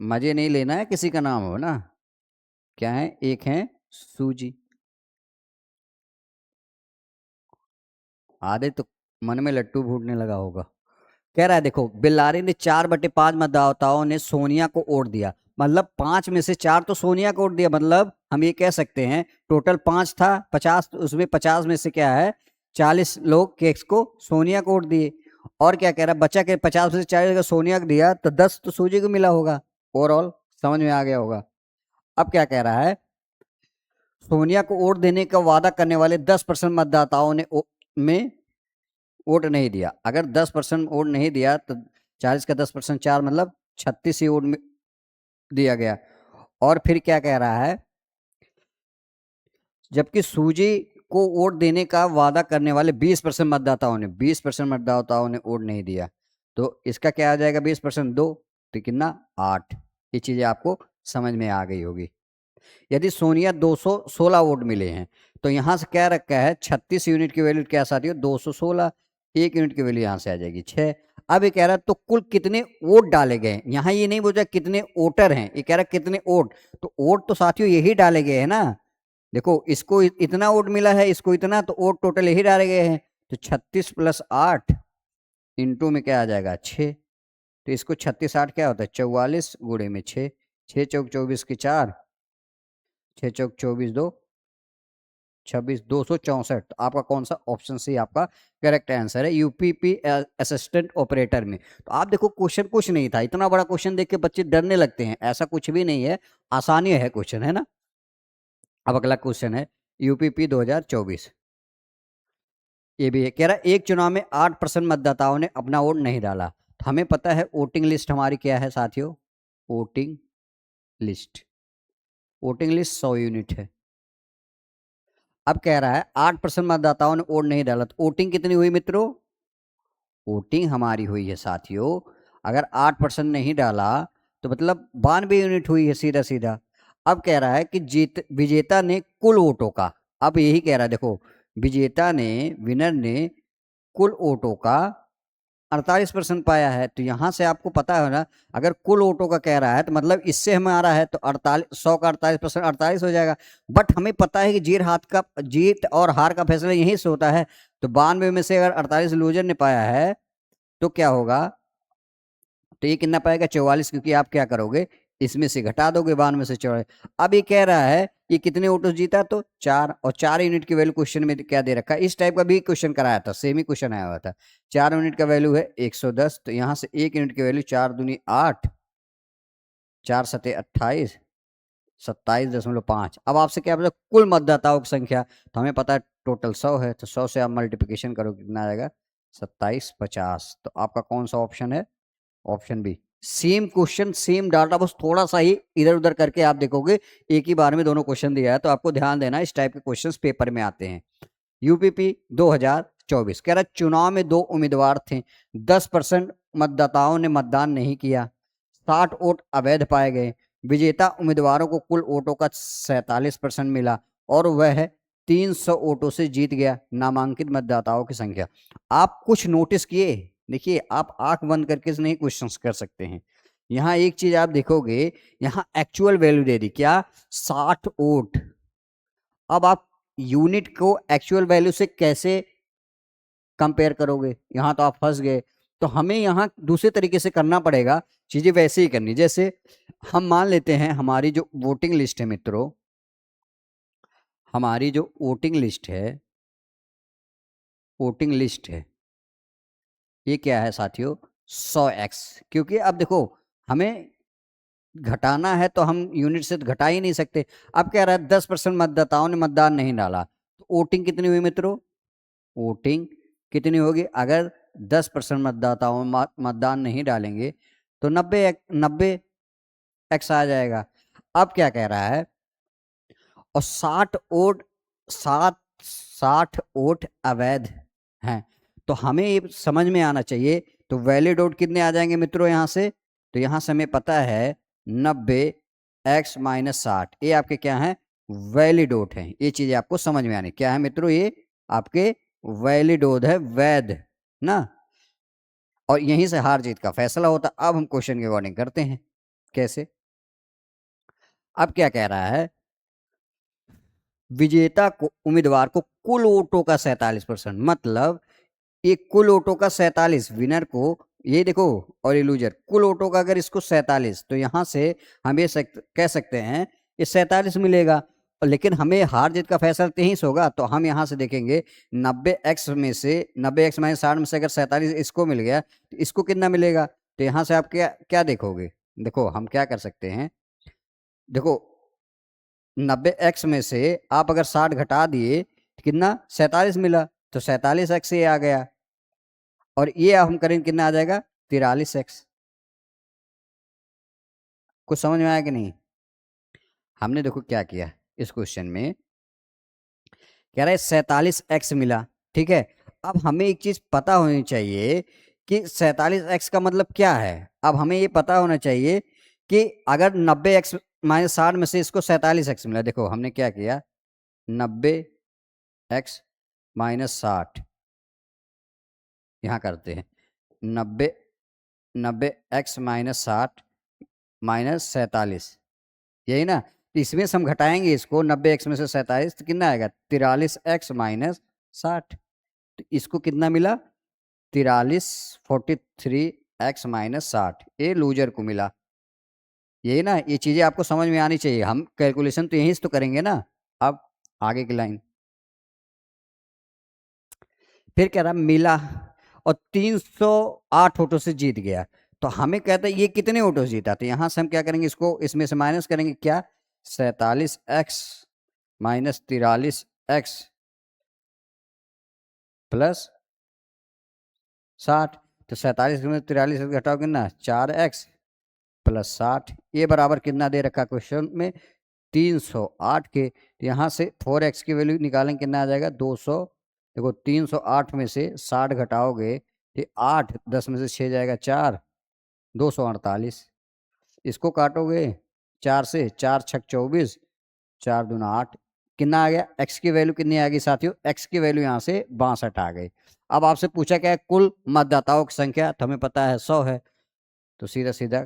मजे नहीं लेना है, किसी का नाम हो ना। क्या है? एक है सूजी। आधे तो मन में लट्टू फूटने लगा होगा। कह रहा है देखो, बिल्लारी ने 4/5 मतदाताओं ने सोनिया को वोट दिया, मतलब 5 में से 4 तो सोनिया को वोट दिया, मतलब हम ये कह सकते हैं टोटल 5 था, 50, तो उसमें 50 में से क्या है? 40 लोग केक्स को सोनिया को वोट दिए। और क्या कह रहा है? बचा के 50 में से 40 अगर सोनिया को दिया, तो 10 तो सूजी को मिला होगा। ओवरऑल समझ में आ गया होगा। अब क्या कह रहा है? सोनिया को वोट देने का वादा करने वाले 10% मतदाताओं ने में वोट नहीं दिया। अगर 10% वोट नहीं दिया, तो 40 का 10%, 4 मतलब 36 ही वोट दिया गया। और फिर क्या कह रहा है? जबकि सूजी को वोट देने का वादा करने वाले 20% मतदाताओं ने, 20% मतदाताओं ने वोट नहीं दिया। तो इसका क्या आ जाएगा? 20% 2, तो कितना? 8। ये चीजें आपको समझ में आ गई होगी। यदि सोनिया 216 वोट मिले हैं, तो यहां से क्या रखा है? 36 यूनिट की वैल्यू क्या साथी हो? 216। 1 यूनिट की वैल्यू यहां से आ जाएगी 6। अब ये कह रहा है तो कुल कितने वोट डाले गए? यहां ये नहीं बोल कितने वोटर हैं, ये कह रहा है कितने वोट। तो वोट तो साथियों यही डाले गए हैं ना। देखो इसको इतना वोट मिला है, इसको इतना, तो वोट टोटल यही डाले गए हैं। तो 36 + 8 इंटू में क्या आ जाएगा? 6। तो इसको 36 8 क्या होता है? 44 गुणे में 6। 6 चौक 24 की 4, 6 चौक 24 2 26, 264। तो आपका कौन सा ऑप्शन सी आपका करेक्ट आंसर है, यूपीपी असिस्टेंट ऑपरेटर में। तो आप देखो क्वेश्चन कुछ नहीं था, इतना बड़ा क्वेश्चन देख के बच्चे डरने लगते हैं, ऐसा कुछ भी नहीं है, आसानी है क्वेश्चन, है ना। अब अगला क्वेश्चन है यूपीपी 2024। ये भी है, कह रहा है एक चुनाव में 8% मतदाताओं ने अपना वोट नहीं डाला। तो हमें पता है वोटिंग लिस्ट हमारी क्या है साथियों, voting list, voting list 100 unit है। अब कह रहा है 8% मतदाताओं ने वोट नहीं डाला, तो वोटिंग कितनी हुई मित्रों, वोटिंग हमारी हुई है साथियों, अगर 8% नहीं डाला तो मतलब 92 यूनिट हुई है, सीधा सीधा। अब कह रहा है कि जीत विजेता ने कुल वोटों का, अब यही कह रहा है देखो, विजेता ने, विनर ने कुल वोटों का 48% पाया है। तो यहां से आपको पता है ना, अगर कुल वोटों का कह रहा है तो मतलब इससे हमारा है तो 48, 100 का 48% 48 हो जाएगा। बट हमें पता है कि जीत और हार का फैसला यहीं से होता है। तो 92 में से अगर 48 लूजर ने पाया है तो क्या होगा, तो ये कितना पाएगा 44, क्योंकि आप क्या करोगे, इसमें से घटा दोगे 92 से 44। अब ये कह रहा है ये कितने वोटों जीता, तो 4, और 4 यूनिट की वैल्यू क्वेश्चन में क्या दे रखा है, इस टाइप का भी क्वेश्चन कराया था, सेम ही क्वेश्चन आया हुआ था। 4 यूनिट का वैल्यू है 110, तो यहां से 1 यूनिट की वैल्यू 4 दूनी 8, 4 सते 28, 27.5। अब आपसे क्या पता कुल मतदाताओं की संख्या, तो हमें पता है टोटल 100 है, तो 100 से आप मल्टीप्लिकेशन करो कितना आएगा, 2750। तो आपका कौन सा ऑप्शन है, option B. Same question same data, बस थोड़ा सा ही इधर उधर करके आप देखोगे, एक ही बार में दोनों क्वेश्चन दिया है। तो आपको ध्यान देना, इस टाइप के क्वेश्चंस पेपर में आते हैं। यूपीपी 2024 कह रहा है चुनाव में 2 उम्मीदवार थे, 10% मतदाताओं ने मतदान नहीं किया, 60 वोट अवैध पाए गए, विजेता उम्मीदवारों को कुल वोटों का 47% मिला और वह 300 वोटों से जीत गया। नामांकित मतदाताओं की संख्या। आप कुछ नोटिस किए, देखिए आप आंख बंद करके नहीं क्वेश्चंस कर सकते हैं। यहाँ एक चीज आप देखोगे, यहाँ एक्चुअल वैल्यू दे दी क्या, 60 वोट। अब आप यूनिट को एक्चुअल वैल्यू से कैसे कंपेयर करोगे, यहां तो आप फंस गए। तो हमें यहाँ दूसरे तरीके से करना पड़ेगा, चीजें वैसे ही करनी। जैसे हम मान लेते हैं हमारी जो वोटिंग लिस्ट है मित्रों, हमारी जो वोटिंग लिस्ट है, वोटिंग लिस्ट है, ये क्या है साथियों, 100x। क्योंकि अब देखो हमें घटाना है तो हम यूनिट से तो घटा ही नहीं सकते। अब कह रहा है 10% मतदाताओं ने मतदान नहीं डाला, तो वोटिंग कितनी हुई मित्रों, वोटिंग कितनी होगी, अगर 10% मतदाताओं मतदान नहीं डालेंगे तो 90 एक्स आ जाएगा। अब क्या कह रहा है, और 60 वोट अवैध हैं, तो हमें ये समझ में आना चाहिए। तो वैलिड वोट कितने आ जाएंगे मित्रों यहां से, तो यहां से हमें पता है 90x-60, ये आपके क्या है, वैलिड वोट है। ये चीजें आपको समझ में आनी क्या है मित्रों, ये आपके वैलिड वोट है, वैध ना। और यहीं से हार जीत का फैसला होता। अब हम क्वेश्चन की अकॉर्डिंग करते हैं कैसे। अब क्या कह रहा है, विजेता को उम्मीदवार को कुल वोटों का 47%, मतलब ये कुल वोटों का 47, विनर को, ये देखो, और ये लूजर, कुल वोटों का अगर इसको 47, तो यहां से हम ये कह सकते हैं ये 47 मिलेगा। लेकिन हमें हार जीत का फैसला 23 होगा, तो हम यहां से देखेंगे 90x में से, 90x-60 में से अगर 47 इसको मिल गया तो इसको कितना मिलेगा। तो यहां से आप क्या क्या देखोगे, देखो हम क्या कर सकते हैं, देखो 90x में से आप अगर 60 घटा दिए तो कितना 47 मिला, तो 47x ये आ गया। और ये हम करेंगे कितना आ जाएगा, 43x। कुछ समझ में आया कि नहीं। हमने देखो क्या किया इस क्वेश्चन में, कह रहा है 47x मिला, ठीक है। अब हमें एक चीज पता होनी चाहिए कि 47x का मतलब क्या है। अब हमें ये पता होना चाहिए कि अगर 90x-60 में से इसको 47x मिला, देखो हमने क्या किया, 90x-60 यहां करते हैं, 90x-60 -47, यही ना। तो इसमें से हम घटाएंगे इसको, 90x में से 47, तो कितना आएगा, 43x-60। तो इसको कितना मिला, 43, 43x-60, ये लूजर को मिला। यही ना, ये चीजें आपको समझ में आनी चाहिए। हम कैलकुलेशन तो यहीं से तो करेंगे ना। अब आगे की लाइन, फिर कह रहा मिला और 308 वोटों से जीत गया। तो हमें कहता है ये कितने वोटों से जीता, तो यहां से हम क्या करेंगे, इसको इसमें से माइनस करेंगे, क्या, 47x -43x +60। तो 47 में 43 घटाओ कितना, 4x प्लस 60, ये बराबर कितना दे रखा क्वेश्चन में, 308 के। तो यहाँ से 4x की वैल्यू निकालेंगे, कितना आ जाएगा, 200। देखो 308 में से 60 घटाओगे तो 8, 10 में से 6 जाएगा 4, 248। इसको काटोगे 4 से, 4 छक 24, 4 दूना 8, कितना आ गया, x की वैल्यू कितनी आ गई साथियों, x की वैल्यू यहाँ से 62 आ गई। अब आपसे पूछा क्या है, कुल मतदाताओं की संख्या, तो हमें पता है 100 है, तो सीधा सीधा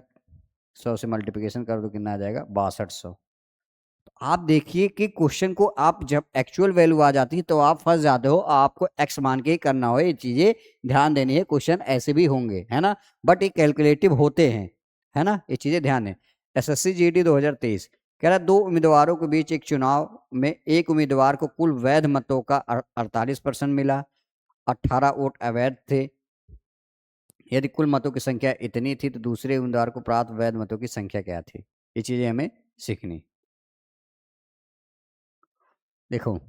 100 से मल्टीप्लिकेशन कर दो, कितना आ जाएगा, 6200। आप देखिए कि क्वेश्चन को आप जब एक्चुअल वैल्यू आ जाती है तो आप फंस जाते हो, आपको एक्स मान के ही करना हो, ये चीजें ध्यान देनी है, क्वेश्चन ऐसे भी होंगे, है ना, बट ये कैलकुलेटिव होते हैं, है ना, ये चीजें ध्यान दें। एसएससी जीडी 2023 कह रहा है, दो उम्मीदवारों के बीच एक चुनाव में एक उम्मीदवार को कुल वैध मतों का 48% मिला, 18 वोट अवैध थे। यदि कुल मतों की संख्या इतनी थी तो दूसरे उम्मीदवार को प्राप्त वैध मतों की संख्या क्या थी, ये चीजें हमें सीखनी। देखो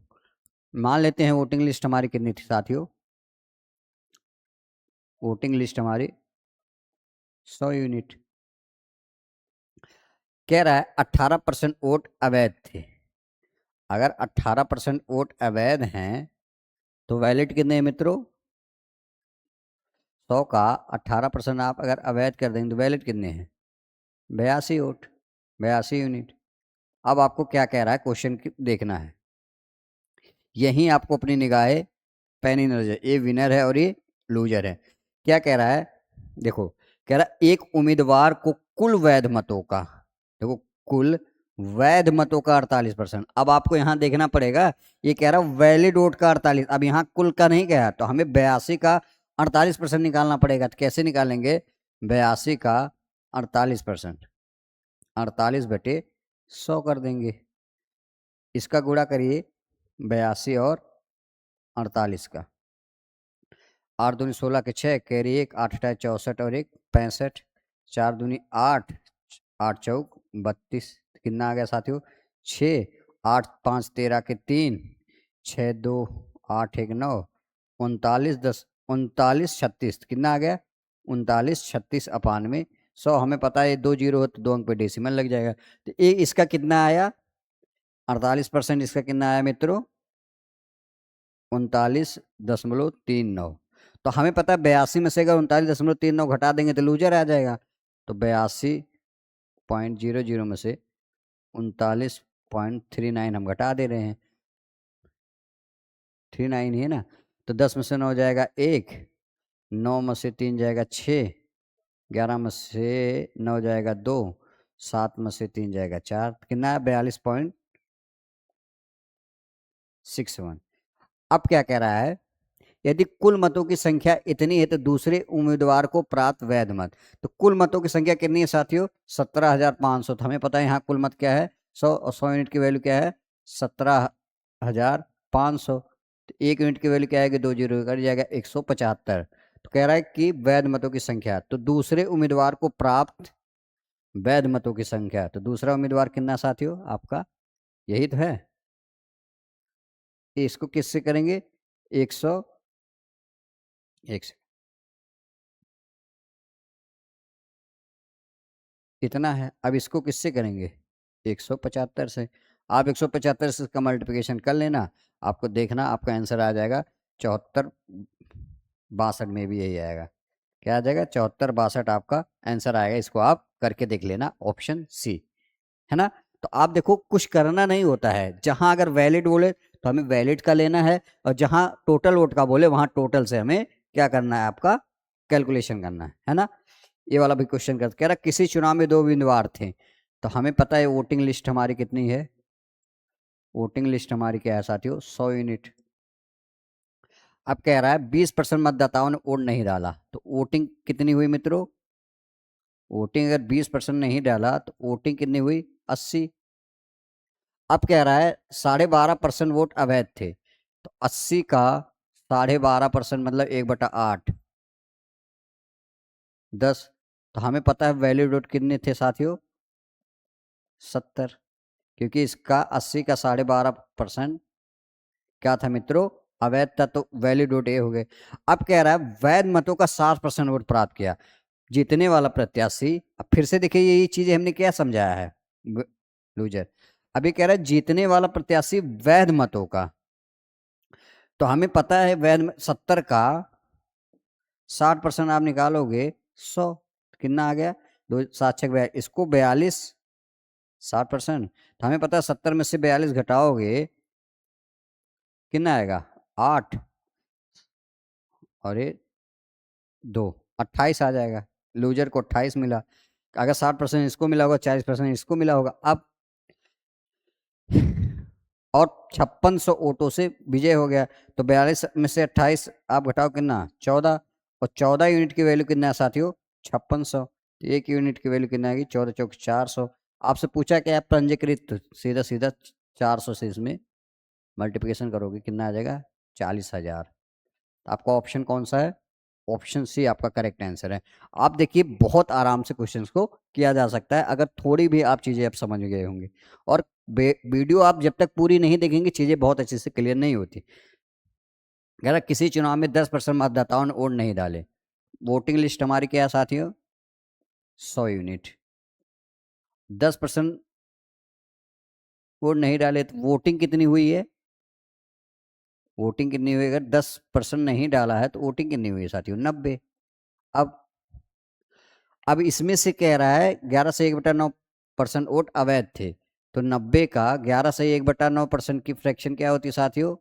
मान लेते हैं वोटिंग लिस्ट हमारी कितनी थी साथियों, वोटिंग लिस्ट हमारी 100 यूनिट। कह रहा है 18% वोट अवैध थे। अगर 18% वोट अवैध हैं तो वैलिड कितने हैं मित्रों, 100 का 18% आप अगर अवैध कर देंगे तो वैलिड कितने हैं, 82 वोट, 82 यूनिट। अब आपको क्या कह रहा है, क्वेश्चन देखना है, यहीं आपको अपनी निगाहें पैनी नजर, ये विनर है और ये लूजर है। क्या कह रहा है, देखो कह रहा है एक उम्मीदवार को कुल वैध मतों का, देखो कुल वैध मतों का 48%। अब आपको यहां देखना पड़ेगा, ये कह रहा है वैलिड वोट का 48, अब यहाँ कुल का नहीं कहा, तो हमें 82 का 48% निकालना पड़ेगा। तो कैसे निकालेंगे, 82 का 48%, 48/100 कर देंगे, इसका गुणा करिए 82 और 48 का, 8 दूनी 16 के 6, कैरी 1, 8 अठाई 64 और 1 65, 4 दूनी 8, 8 चौक 32, कितना आ गया साथियों, 6, 8 5 13 के 3, 6 2 8 1 9, 39 10 39 36, कितना आ गया, 39 36 98। 100 हमें पता है, 2 जीरो हो तो 2 अंक पे डेसिमल लग जाएगा, तो ये इसका कितना आया, 48%, इसका कितना आया मित्रों, 39.39। तो हमें पता है 82 में से अगर 39.39 घटा देंगे तो लूजर आ जाएगा, तो 82.00 में से 39.39 हम घटा दे रहे हैं, 39 ही है ना, तो 10 में से 9 जाएगा 1, 9 में से 3 जाएगा 6, 11 में से 9 जाएगा 2, 7 में से 3 जाएगा 4, कितना है, 42.61। अब क्या कह रहा है, यदि कुल मतों की संख्या इतनी है तो दूसरे उम्मीदवार को प्राप्त वैध मत, तो कुल मतों की संख्या कितनी है साथियों, 17,500। तो हमें पता है यहाँ कुल मत क्या है, 100, और 100 यूनिट की वैल्यू क्या है, 17,500। तो 1 यूनिट की वैल्यू क्या आएगी, 2 जीरो कर जाएगा 175। तो कह रहा है कि वैध मतों की संख्या, तो दूसरे उम्मीदवार को प्राप्त वैध मतों की संख्या, तो दूसरा उम्मीदवार कितना साथियों आपका, यही तो है, इसको किससे करेंगे, 100, इतना है। अब इसको किससे करेंगे, 175 से। आप 175 से इसका मल्टीप्लिकेशन कर लेना, आपको देखना आपका आंसर आ जाएगा 74 62 में भी यही आएगा, क्या आ जाएगा, 74 62 आपका आंसर आएगा। इसको आप करके देख लेना, ऑप्शन सी, है ना। तो आप देखो कुछ करना नहीं होता है, जहां अगर वैलिड बोले तो हमें वैलिड का लेना है, और जहां टोटल वोट का बोले वहां टोटल से हमें क्या करना है, आपका कैलकुलेशन करना है ना। ये वाला भी क्वेश्चन कर कह रहा किसी चुनाव में 2 उम्मीदवार थे, तो हमें पता है वोटिंग लिस्ट हमारी कितनी है, वोटिंग लिस्ट हमारी क्या है साथियों, 100 यूनिट। अब कह रहा है 20% मतदाताओं ने वोट नहीं डाला, तो वोटिंग कितनी हुई मित्रों, वोटिंग अगर 20% नहीं डाला तो वोटिंग कितनी हुई, 80। अब कह रहा है 12.5% वोट अवैध थे, तो 80 का 12.5% मतलब 1/8, 10। तो हमें पता है वैलिड वोट कितने थे साथियों, 70, क्योंकि इसका 80 का 12.5% क्या था मित्रों, अवैध था तो वैलिड वोट ए हो गए। अब कह रहा है वैध मतों का 60% वोट प्राप्त किया जीतने वाला प्रत्याशी। अब फिर से देखिए ये चीजें हमने क्या समझाया है लूजर। अभी कह रहा है जीतने वाला प्रत्याशी वैध मतों का, तो हमें पता है वैध 70 का 60% आप निकालोगे 100, कितना आ गया, दो सात छः इसको 42, 60%। तो हमें पता है 70 में से 42 घटाओगे कितना आएगा, 8 और ये 2, 28 आ जाएगा। लूजर को 28 मिला। अगर 60% इसको मिला होगा, 40% इसको मिला होगा। अब और 5600 वोटों से विजय हो गया। तो 42 में से 28 आप घटाओ कितना, 14, और 14 यूनिट की वैल्यू कितना है साथियों, 5600। तो एक यूनिट की वैल्यू कितना आएगी, 14 चौक 400। आपसे पूछा क्या है पंजीकृत, तो सीधा सीधा 400 से इसमें मल्टीप्लिकेशन करोगे कितना आ जाएगा, 40,000। तो आपका ऑप्शन कौन सा है, ऑप्शन सी आपका करेक्ट आंसर है। आप देखिए बहुत आराम से क्वेश्चंस को किया जा सकता है अगर थोड़ी भी आप चीजें आप समझ गए होंगे। और वीडियो आप जब तक पूरी नहीं देखेंगे चीजें बहुत अच्छे से क्लियर नहीं होती। अगर किसी चुनाव में 10% मतदाताओं ने वोट नहीं डाले, वोटिंग लिस्ट हमारी क्या है साथियों, 100 यूनिट। 10% वोट नहीं डाले तो वोटिंग कितनी हुई है, वोटिंग कितनी हुई, अगर 10% नहीं डाला है तो वोटिंग कितनी हुई है साथियों, 90। अब अब इसमें से कह रहा है 11 से 1/9% वोट अवैध थे। तो 90 का 11 से 1/9% की फ्रैक्शन क्या होती है साथियों,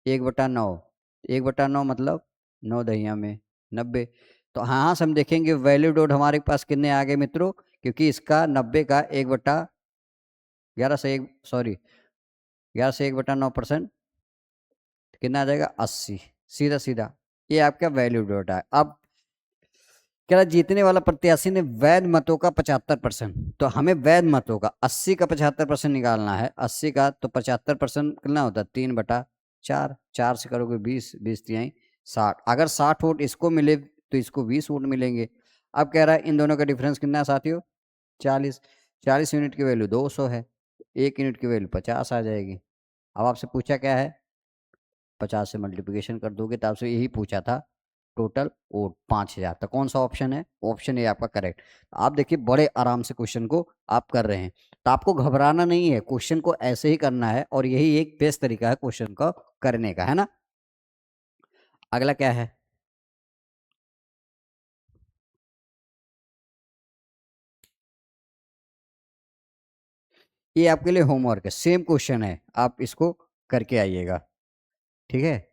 1/9। 1/9 मतलब 9 दहिया में 90। तो हाँ से हम देखेंगे वैलिड वोट हमारे पास कितने आ गए मित्रों, क्योंकि इसका 90 का 11 से 1 सॉरी 11 से 1/9% कितना आ जाएगा, 80। सीधा सीधा ये आपका वैलिड वोट है। अब क्या जीतने वाला प्रत्याशी ने वैध मतों का 75%, तो हमें वैध मतों का 80 का 75% निकालना है। 80 का तो 75% कितना होता है, 3/4। 4 से करोगे 20, 20 तिहाई 60। अगर 60 वोट इसको मिले तो इसको 20 वोट मिलेंगे। अब कह रहा है इन दोनों का डिफरेंस कितना है साथियों, 40। 40 यूनिट की वैल्यू 200 है, 1 यूनिट की वैल्यू 50 आ जाएगी। अब आपसे पूछा क्या है, 50 से मल्टीप्लिकेशन कर दोगे, तो आपसे यही पूछा था टोटल वोट 5000। तो कौन सा ऑप्शन है, ऑप्शन ए आपका करेक्ट। आप देखिए बड़े आराम से क्वेश्चन को आप कर रहे हैं। तो आपको घबराना नहीं है, क्वेश्चन को ऐसे ही करना है और यही एक बेस्ट तरीका है क्वेश्चन को करने का, है ना। अगला क्या है, ये आपके लिए होमवर्क है, सेम क्वेश्चन है, आप इसको करके आइएगा, ठीक है।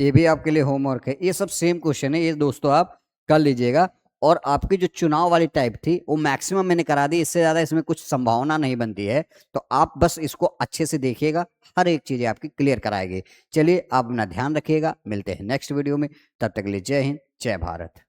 ये भी आपके लिए होमवर्क है, ये सब सेम क्वेश्चन है, ये दोस्तों आप कर लीजिएगा। और आपकी जो चुनाव वाली टाइप थी वो मैक्सिमम मैंने करा दी, इससे ज्यादा इसमें कुछ संभावना नहीं बनती है। तो आप बस इसको अच्छे से देखिएगा, हर एक चीज आपकी क्लियर कराएगी। चलिए आप अपना ध्यान रखिएगा, मिलते हैं नेक्स्ट वीडियो में, तब तक के लिए जय हिंद जय भारत।